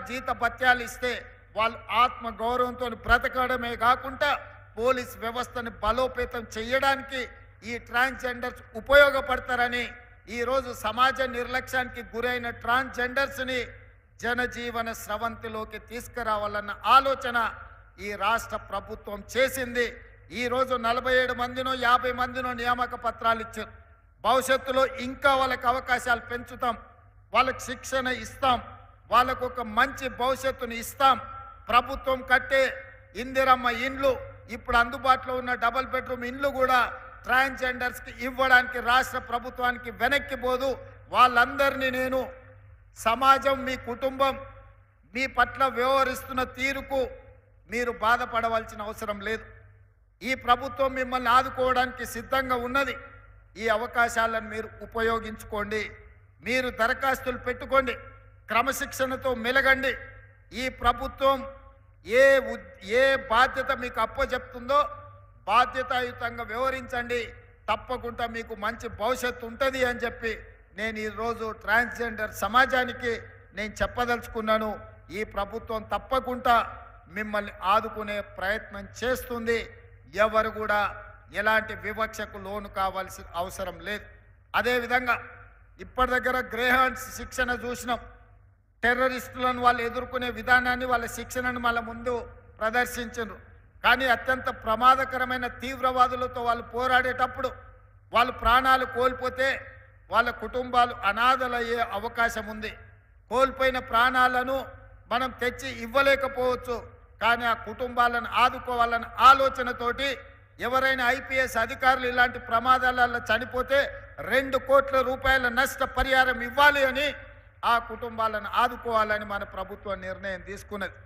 జీతభత్యాలు ఇస్తే వాళ్ళు ఆత్మ గౌరవంతో బ్రతకడమే కాకుండా పోలీస్ వ్యవస్థను బలోపేతం చేయడానికి ఈ ట్రాన్స్జెండర్స్ ఉపయోగపడతారని ఈరోజు సమాజ నిర్లక్ష్యానికి గురైన ట్రాన్స్జెండర్స్ని జనజీవన స్రవంతిలోకి తీసుకురావాలన్న ఆలోచన ఈ రాష్ట్ర ప్రభుత్వం చేసింది. ఈరోజు 47 మందినో 50 మందినో నియామక పత్రాలు ఇచ్చారు. భవిష్యత్తులో ఇంకా వాళ్ళకి అవకాశాలు పెంచుతాం, వాళ్ళకి శిక్షణ ఇస్తాం, వాళ్ళకు ఒక మంచి భవిష్యత్తుని ఇస్తాం. ప్రభుత్వం కట్టే ఇందిరమ్మ ఇండ్లు, ఇప్పుడు అందుబాటులో ఉన్న డబుల్ బెడ్రూమ్ ఇండ్లు కూడా ట్రాన్స్జెండర్స్కి ఇవ్వడానికి రాష్ట్ర ప్రభుత్వానికి వెనక్కి పోదు. వాళ్ళందరినీ నేను సమాజం, మీ కుటుంబం మీ పట్ల వ్యవహరిస్తున్న తీరుకు మీరు బాధపడవలసిన అవసరం లేదు. ఈ ప్రభుత్వం మిమ్మల్ని ఆదుకోవడానికి సిద్ధంగా ఉన్నది. ఈ అవకాశాలను మీరు ఉపయోగించుకోండి. మీరు దరఖాస్తులు పెట్టుకోండి, క్రమశిక్షణతో మెలగండి. ఈ ప్రభుత్వం ఏ బాధ్యత మీకు అప్పచెప్తుందో బాధ్యతాయుతంగా వ్యవహరించండి. తప్పకుండా మీకు మంచి భవిష్యత్తు ఉంటుంది అని చెప్పి నేను ఈరోజు ట్రాన్స్జెండర్ సమాజానికి నేను చెప్పదలుచుకున్నాను. ఈ ప్రభుత్వం తప్పకుండా మిమ్మల్ని ఆదుకునే ప్రయత్నం చేస్తుంది. ఎవరు కూడా ఎలాంటి వివక్షకు లోను కావాల్సిన అవసరం లేదు. అదేవిధంగా ఇప్పటి దగ్గర గ్రేహాండ్స్ శిక్షణ చూసినాం. టెర్రరిస్టులను వాళ్ళు ఎదుర్కొనే విధానాన్ని, వాళ్ళ శిక్షణను వాళ్ళ ముందు ప్రదర్శించారు. కానీ అత్యంత ప్రమాదకరమైన తీవ్రవాదులతో వాళ్ళు పోరాడేటప్పుడు వాళ్ళు ప్రాణాలు కోల్పోతే వాళ్ళ కుటుంబాలు అనాథలయ్యే అవకాశం ఉంది. కోల్పోయిన ప్రాణాలను మనం తెచ్చి ఇవ్వలేకపోవచ్చు, కానీ ఆ కుటుంబాలను ఆదుకోవాలన్న ఆలోచనతోటి ఎవరైనా ఐపీఎస్ అధికారులు ఇలాంటి ప్రమాదాలలో చనిపోతే 2 కోట్ల రూపాయల నష్టపరిహారం ఇవ్వాలి అని, ఆ కుటుంబాలను ఆదుకోవాలని మన ప్రభుత్వం నిర్ణయం తీసుకున్నది.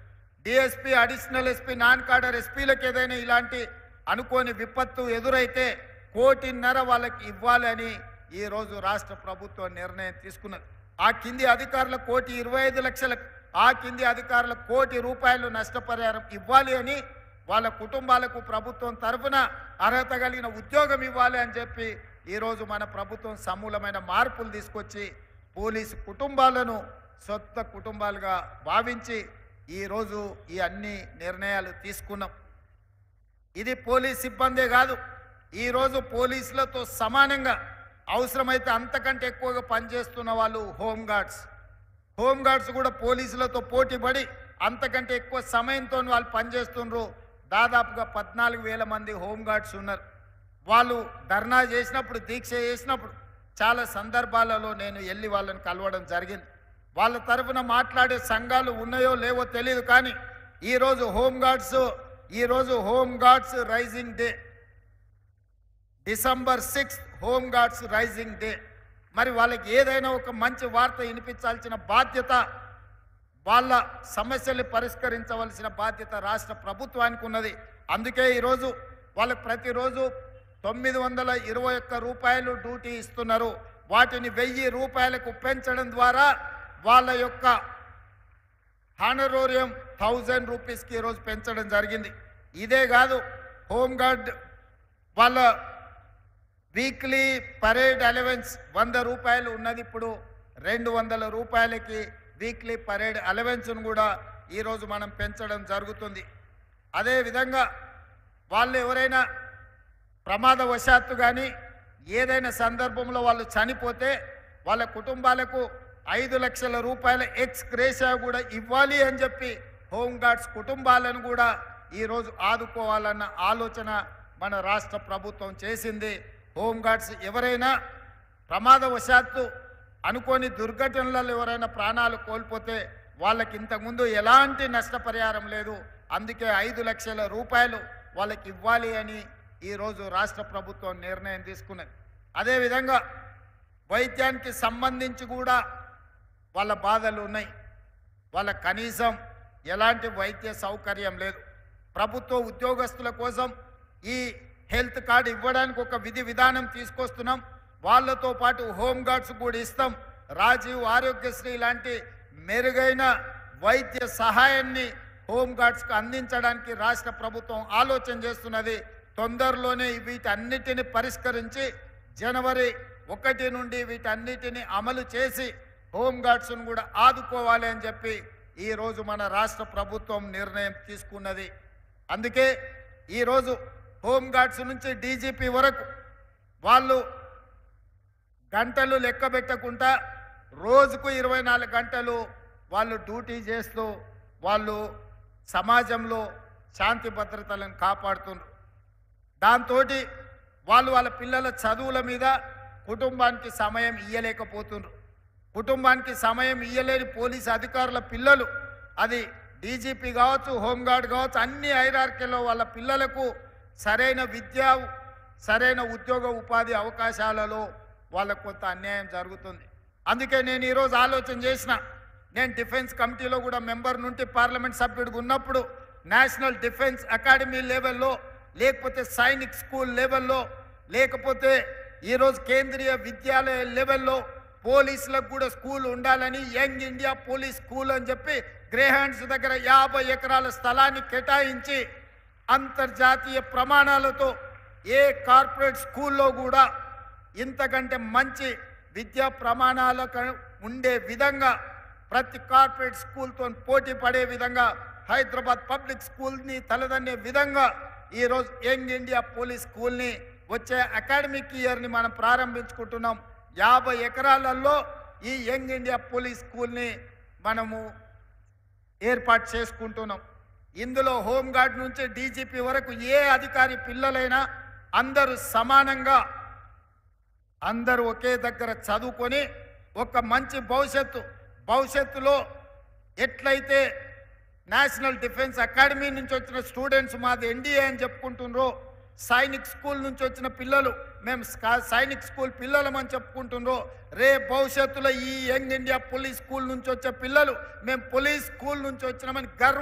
DSP, additional SP, non cadre ఎస్పీలకు ఏదైనా ఇలాంటి అనుకోని విపత్తు ఎదురైతే 1.5 కోటి వాళ్ళకి ఇవ్వాలి అని ఈరోజు రాష్ట్ర ప్రభుత్వం నిర్ణయం తీసుకున్నది. ఆ కింది అధికారులకు 1,25,00,000, ఆ కింది అధికారులకు 1 కోటి రూపాయలు నష్టపరిహారం ఇవ్వాలి అని, వాళ్ళ కుటుంబాలకు ప్రభుత్వం తరఫున అర్హత కలిగిన ఉద్యోగం ఇవ్వాలి అని చెప్పి ఈరోజు మన ప్రభుత్వం సమూలమైన మార్పులు తీసుకొచ్చి పోలీసు కుటుంబాలను సొంత కుటుంబాలుగా భావించి ఈరోజు ఈ అన్ని నిర్ణయాలు తీసుకున్నాం. ఇది పోలీస్ సిబ్బందే కాదు, ఈరోజు పోలీసులతో సమానంగా అవసరమైతే అంతకంటే ఎక్కువగా పనిచేస్తున్న వాళ్ళు హోంగార్డ్స్ కూడా పోలీసులతో పోటీపడి అంతకంటే ఎక్కువ సమయంతో వాళ్ళు పనిచేస్తున్నారు. దాదాపుగా 14,000 మంది హోంగార్డ్స్ ఉన్నారు. వాళ్ళు ధర్నా చేసినప్పుడు, దీక్ష చేసినప్పుడు చాలా సందర్భాలలో నేను వెళ్ళి వాళ్ళని కలవడం జరిగింది. వాళ్ళ తరఫున మాట్లాడే సంఘాలు ఉన్నాయో లేవో తెలియదు, కానీ ఈరోజు home guards raising day, December 6th home guards raising day. మరి వాళ్ళకి ఏదైనా ఒక మంచి వార్త వినిపించాల్సిన బాధ్యత, వాళ్ళ సమస్యలు పరిష్కరించవలసిన బాధ్యత రాష్ట్ర ప్రభుత్వానికి ఉన్నది. అందుకే ఈరోజు వాళ్ళకి ప్రతిరోజు 921 రూపాయలు డ్యూటీ ఇస్తున్నారు. వాటిని 1000 రూపాయలకు పెంచడం ద్వారా వాళ్ళ యొక్క హానరోరియం 1000 రూపీస్కి ఈరోజు పెంచడం జరిగింది. ఇదే కాదు, హోంగార్డ్ వాళ్ళ వీక్లీ పరేడ్ అలవెన్స్ 100 రూపాయలు ఉన్నది, ఇప్పుడు 200 రూపాయలకి వీక్లీ పరేడ్ అలవెన్స్ను కూడా ఈరోజు మనం పెంచడం జరుగుతుంది. అదేవిధంగా వాళ్ళు ఎవరైనా ప్రమాదవశాత్తు కానీ ఏదైనా సందర్భంలో వాళ్ళు చనిపోతే వాళ్ళ కుటుంబాలకు 5 లక్షల రూపాయల ఎక్స్ గ్రేషియా కూడా ఇవ్వాలి అని చెప్పి హోంగార్డ్స్ కుటుంబాలను కూడా ఈరోజు ఆదుకోవాలన్న ఆలోచన మన రాష్ట్ర ప్రభుత్వం చేసింది. హోంగార్డ్స్ ఎవరైనా ప్రమాదవశాత్తు అనుకోని దుర్ఘటనలలో ఎవరైనా ప్రాణాలు కోల్పోతే వాళ్ళకి ఇంతకుముందు ఎలాంటి నష్టపరిహారం లేదు. అందుకే 5 లక్షల రూపాయలు వాళ్ళకి ఇవ్వాలి అని ఈరోజు రాష్ట్ర ప్రభుత్వం నిర్ణయం తీసుకున్నది. అదేవిధంగా వైద్యానికి సంబంధించి కూడా వాళ్ళ బాధలు ఉన్నాయి. వాళ్ళ కనీసం ఎలాంటి వైద్య సౌకర్యం లేదు. ప్రభుత్వ ఉద్యోగస్తుల కోసం ఈ హెల్త్ కార్డు ఇవ్వడానికి ఒక విధి విధానం తీసుకొస్తున్నాం. వాళ్ళతో పాటు హోంగార్డ్స్ కూడా ఇస్తాం. రాజీవ్ ఆరోగ్యశ్రీ లాంటి మెరుగైన వైద్య సహాయాన్ని హోంగార్డ్స్కి అందించడానికి రాష్ట్ర ప్రభుత్వం ఆలోచన చేస్తున్నది. తొందరలోనే వీటన్నిటిని పరిష్కరించి జనవరి 1 నుండి వీటన్నిటిని అమలు చేసి హోంగార్డ్స్ను కూడా ఆదుకోవాలి అని చెప్పి ఈరోజు మన రాష్ట్ర ప్రభుత్వం నిర్ణయం తీసుకున్నది. అందుకే ఈరోజు హోంగార్డ్స్ నుంచి డీజీపీ వరకు వాళ్ళు గంటలు లెక్క పెట్టకుండా రోజుకు 24 గంటలు వాళ్ళు డ్యూటీ చేస్తూ వాళ్ళు సమాజంలో శాంతి భద్రతలను కాపాడుతున్నారు. దాంతో వాళ్ళు వాళ్ళ పిల్లల చదువుల మీద కుటుంబానికి సమయం ఇయ్యలేకపోతున్నారు. కుటుంబానికి సమయం ఇయ్యలేని పోలీసు అధికారుల పిల్లలు, అది డీజీపీ కావచ్చు, హోంగార్డ్ కావచ్చు, అన్ని హైరార్కీలో వాళ్ళ పిల్లలకు సరైన విద్య, సరైన ఉద్యోగ ఉపాధి అవకాశాలలో వాళ్ళకు కొంత అన్యాయం జరుగుతుంది. అందుకే నేను ఈరోజు ఆలోచన చేసిన, నేను డిఫెన్స్ కమిటీలో కూడా మెంబర్ నుండి పార్లమెంట్ సభ్యుడిగా ఉన్నప్పుడు నేషనల్ డిఫెన్స్ అకాడమీ లెవెల్లో, లేకపోతే సైనిక్ స్కూల్ లెవెల్లో, లేకపోతే ఈరోజు కేంద్రీయ విద్యాలయ లెవెల్లో పోలీసులకు కూడా స్కూల్ ఉండాలని యంగ్ ఇండియా పోలీస్ స్కూల్ అని చెప్పి గ్రేహాండ్స్ దగ్గర 50 ఎకరాల స్థలాన్ని కేటాయించి అంతర్జాతీయ ప్రమాణాలతో ఏ కార్పొరేట్ స్కూల్లో కూడా ఇంతకంటే మంచి విద్యా ప్రమాణాలకు ఉండే విధంగా ప్రతి కార్పొరేట్ స్కూల్తో పోటీ పడే విధంగా హైదరాబాద్ పబ్లిక్ స్కూల్ని తలదన్నే విధంగా ఈరోజు యంగ్ ఇండియా పోలీస్ స్కూల్ని వచ్చే అకాడమిక్ ఇయర్ని మనం ప్రారంభించుకుంటున్నాం. 50 ఎకరాలలో ఈ యంగ్ ఇండియా పోలీస్ స్కూల్ని మనము ఏర్పాటు చేసుకుంటున్నాం. ఇందులో హోంగార్డ్ నుంచి డీజీపీ వరకు ఏ అధికారి పిల్లలైనా అందరూ సమానంగా, అందరూ ఒకే దగ్గర చదువుకొని ఒక మంచి భవిష్యత్తులో ఎట్లయితే నేషనల్ డిఫెన్స్ అకాడమీ నుంచి వచ్చిన స్టూడెంట్స్ మాది ఎన్డీఏ అని చెప్పుకుంటున్నారో, సైనిక్ స్కూల్ నుంచి వచ్చిన పిల్లలు మేము సైనిక్ స్కూల్ పిల్లలమని చెప్పుకుంటున్నారో, రేపు భవిష్యత్తులో ఈ యంగ్ ఇండియా పోలీస్ స్కూల్ నుంచి వచ్చే పిల్లలు మేము పోలీస్ స్కూల్ నుంచి వచ్చినామని గర్వ